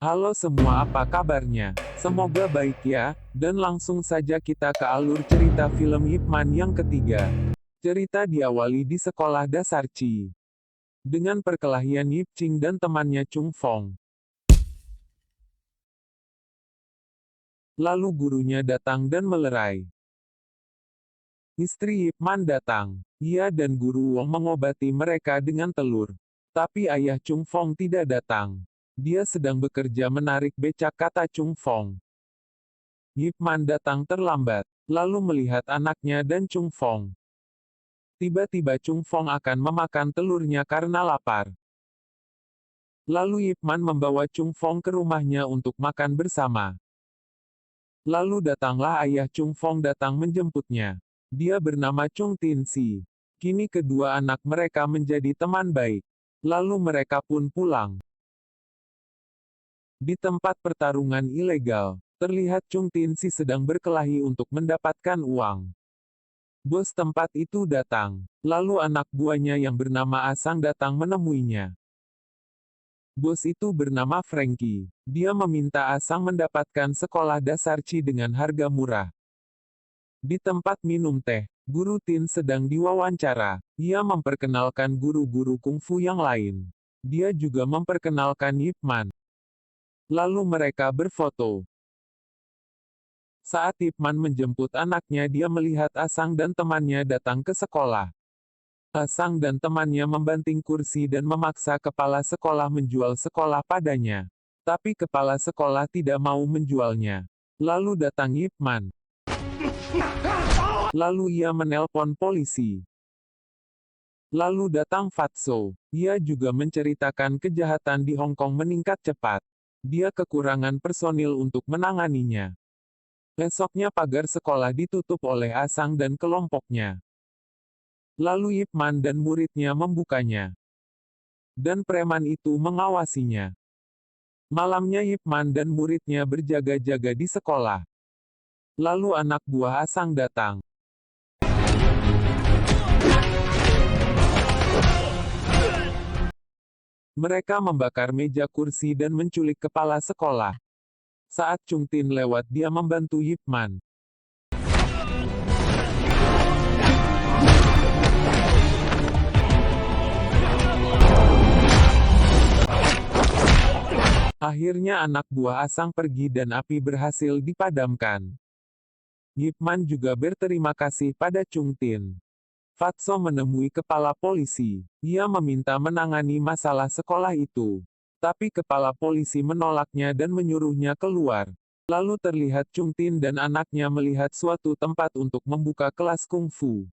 Halo semua, apa kabarnya? Semoga baik ya, dan langsung saja kita ke alur cerita film Ip Man yang ketiga. Cerita diawali di sekolah dasar Ci. Dengan perkelahian Yip Ching dan temannya Chung Fong. Lalu gurunya datang dan melerai. Istri Ip Man datang. Ia dan guru Wong mengobati mereka dengan telur. Tapi ayah Chung Fong tidak datang. Dia sedang bekerja menarik becak, kata Chung Fong. Yip Man datang terlambat, lalu melihat anaknya dan Chung Fong. Tiba-tiba Chung Fong akan memakan telurnya karena lapar. Lalu Yip Man membawa Chung Fong ke rumahnya untuk makan bersama. Lalu datanglah ayah Chung Fong datang menjemputnya. Dia bernama Chung Tin Si. Kini kedua anak mereka menjadi teman baik. Lalu mereka pun pulang. Di tempat pertarungan ilegal, terlihat Chung Tin Si sedang berkelahi untuk mendapatkan uang. Bos tempat itu datang. Lalu anak buahnya yang bernama Asang datang menemuinya. Bos itu bernama Frankie. Dia meminta Asang mendapatkan sekolah dasar Ci dengan harga murah. Di tempat minum teh, Guru Tin sedang diwawancara. Ia memperkenalkan guru-guru kungfu yang lain. Dia juga memperkenalkan Yip Man. Lalu mereka berfoto. Saat Yip Man menjemput anaknya, dia melihat Asang dan temannya datang ke sekolah. Asang dan temannya membanting kursi dan memaksa kepala sekolah menjual sekolah padanya. Tapi kepala sekolah tidak mau menjualnya. Lalu datang Yip Man. Lalu ia menelpon polisi. Lalu datang Fatso. Ia juga menceritakan kejahatan di Hong Kong meningkat cepat. Dia kekurangan personil untuk menanganinya. Besoknya pagar sekolah ditutup oleh Asang dan kelompoknya. Lalu Yip Man dan muridnya membukanya. Dan preman itu mengawasinya. Malamnya Yip Man dan muridnya berjaga-jaga di sekolah. Lalu anak buah Asang datang. Mereka membakar meja kursi dan menculik kepala sekolah. Saat Chung Tin lewat, dia membantu Yip Man. Akhirnya anak buah Asang pergi dan api berhasil dipadamkan. Yip Man juga berterima kasih pada Chung Tin. Fatso menemui kepala polisi. Ia meminta menangani masalah sekolah itu. Tapi kepala polisi menolaknya dan menyuruhnya keluar. Lalu terlihat Chung Tin dan anaknya melihat suatu tempat untuk membuka kelas kungfu.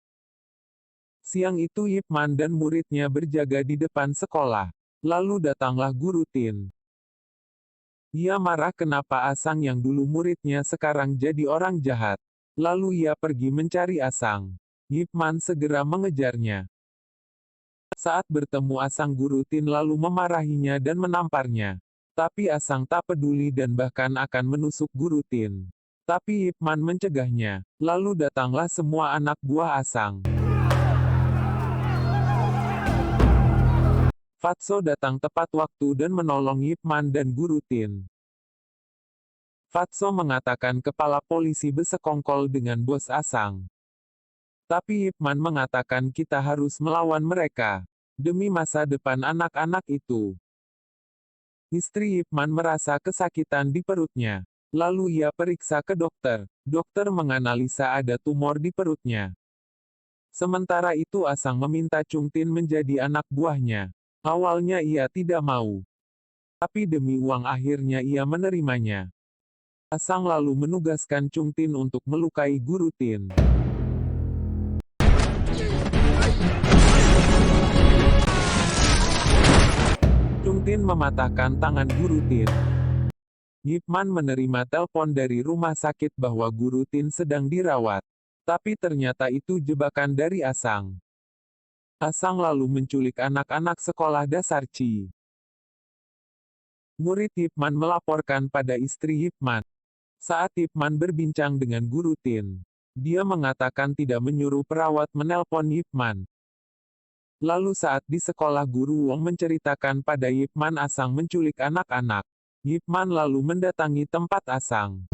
Siang itu Yip Man dan muridnya berjaga di depan sekolah. Lalu datanglah Guru Tin. Ia marah kenapa Asang yang dulu muridnya sekarang jadi orang jahat. Lalu ia pergi mencari Asang. Yip Man segera mengejarnya. Saat bertemu Asang, Guru Tin lalu memarahinya dan menamparnya. Tapi Asang tak peduli dan bahkan akan menusuk Guru Tin. Tapi Yip Man mencegahnya. Lalu datanglah semua anak buah Asang. Fatso datang tepat waktu dan menolong Yip Man dan Guru Tin. Fatso mengatakan kepala polisi bersekongkol dengan bos Asang. Tapi Ip Man mengatakan kita harus melawan mereka. Demi masa depan anak-anak itu. Istri Ip Man merasa kesakitan di perutnya. Lalu ia periksa ke dokter. Dokter menganalisa ada tumor di perutnya. Sementara itu Asang meminta Chung Tin menjadi anak buahnya. Awalnya ia tidak mau. Tapi demi uang akhirnya ia menerimanya. Asang lalu menugaskan Chung Tin untuk melukai Guru Tin. Chung Tin mematahkan tangan Guru Tin. Yip Man menerima telepon dari rumah sakit bahwa Guru Tin sedang dirawat. Tapi ternyata itu jebakan dari Asang. Asang lalu menculik anak-anak sekolah dasar Ci. Murid Yip Man melaporkan pada istri Yip Man. Saat Yip Man berbincang dengan Guru Tin, dia mengatakan tidak menyuruh perawat menelpon Yip Man. Lalu saat di sekolah, Guru Wong menceritakan pada Yip Man Asang menculik anak-anak. Ip Man lalu mendatangi tempat Asang.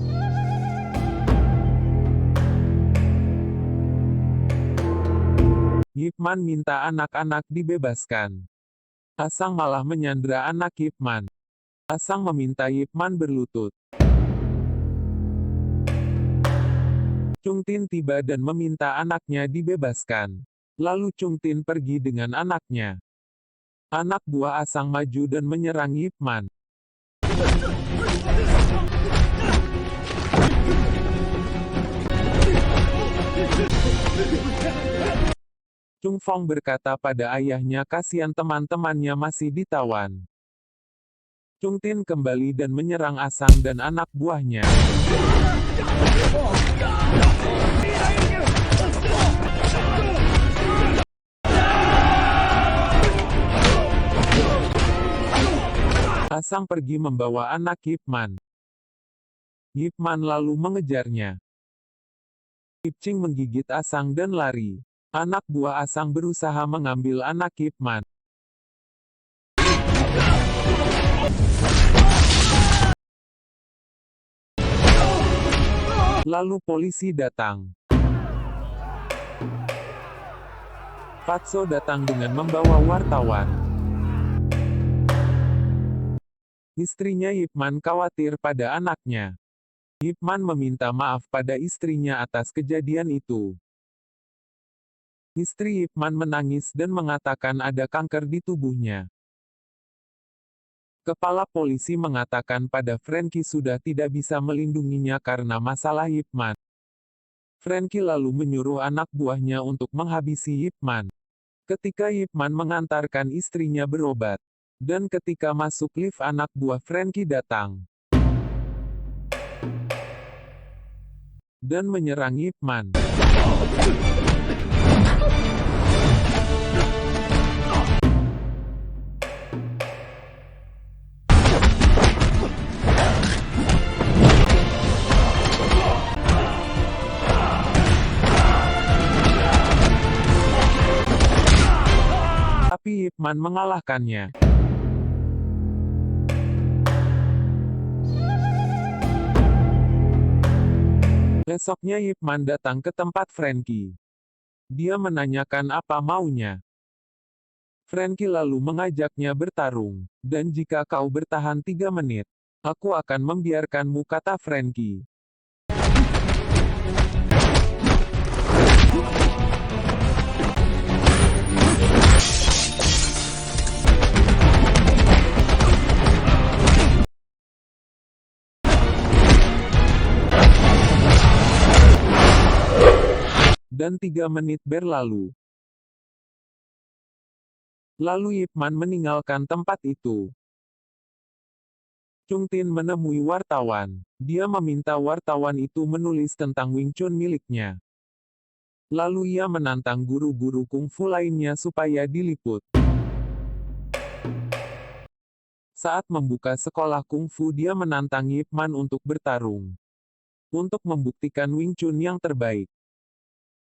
Ip Man minta anak-anak dibebaskan. Asang malah menyandera anak Ip Man. Asang meminta Ip Man berlutut. Chung Tin tiba dan meminta anaknya dibebaskan. Lalu Chung Tin pergi dengan anaknya. Anak buah Asang maju dan menyerang Ip Man. Chung Fong berkata pada ayahnya kasihan teman-temannya masih ditawan. Chung Tin kembali dan menyerang Asang dan anak buahnya. Asang pergi membawa anak Ip Man. Ip Man lalu mengejarnya. Ip Ching menggigit Asang dan lari. Anak buah Asang berusaha mengambil anak Ip Man. Lalu polisi datang. Fatso datang dengan membawa wartawan. Istrinya Ip Man khawatir pada anaknya. Ip Man meminta maaf pada istrinya atas kejadian itu. Istri Ip Man menangis dan mengatakan ada kanker di tubuhnya. Kepala polisi mengatakan pada Frankie sudah tidak bisa melindunginya karena masalah Ip Man. Frankie lalu menyuruh anak buahnya untuk menghabisi Ip Man. Ketika Ip Man mengantarkan istrinya berobat, dan ketika masuk lift anak buah Frankie datang dan menyerang Ip Man. Tapi Ip Man mengalahkannya. Besoknya Ip Man datang ke tempat Frankie. Dia menanyakan apa maunya. Frankie lalu mengajaknya bertarung. Dan jika kau bertahan 3 menit, aku akan membiarkanmu, kata Frankie. Dan 3 menit berlalu. Lalu Ip Man meninggalkan tempat itu. Chung Tin menemui wartawan. Dia meminta wartawan itu menulis tentang Wing Chun miliknya. Lalu ia menantang guru-guru kungfu lainnya supaya diliput. Saat membuka sekolah kungfu dia menantang Ip Man untuk bertarung. Untuk membuktikan Wing Chun yang terbaik.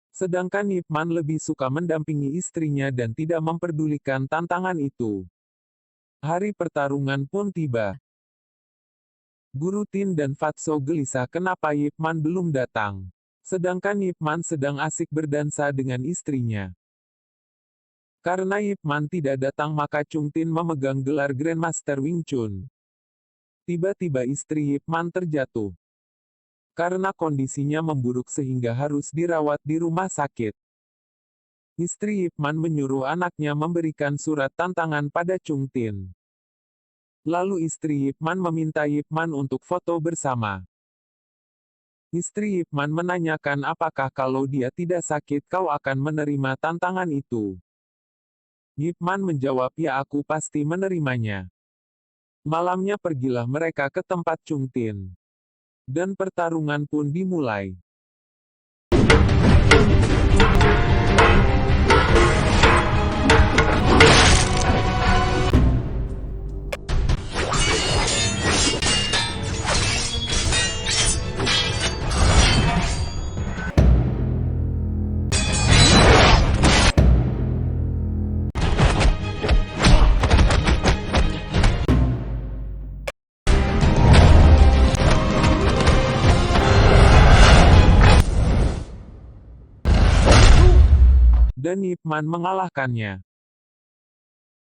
Sedangkan Ip Man lebih suka mendampingi istrinya dan tidak memperdulikan tantangan itu. Hari pertarungan pun tiba. Guru Tin dan Fatso gelisah kenapa Ip Man belum datang. Sedangkan Ip Man sedang asik berdansa dengan istrinya. Karena Ip Man tidak datang maka Chung Tin memegang gelar Grandmaster Wing Chun. Tiba-tiba istri Ip Man terjatuh. Karena kondisinya memburuk sehingga harus dirawat di rumah sakit. Istri Ip Man menyuruh anaknya memberikan surat tantangan pada Chung Tin. Lalu istri Ip Man meminta Ip Man untuk foto bersama. Istri Ip Man menanyakan apakah kalau dia tidak sakit kau akan menerima tantangan itu. Ip Man menjawab ya aku pasti menerimanya. Malamnya pergilah mereka ke tempat Chung Tin. Dan pertarungan pun dimulai. dan Ip Man mengalahkannya.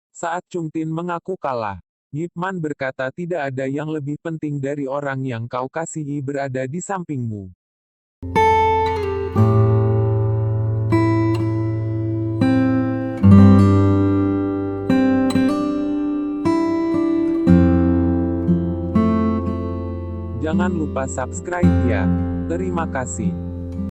Saat Chung Tin mengaku kalah, Ip Man berkata tidak ada yang lebih penting dari orang yang kau kasihi berada di sampingmu. Jangan lupa subscribe ya. Terima kasih.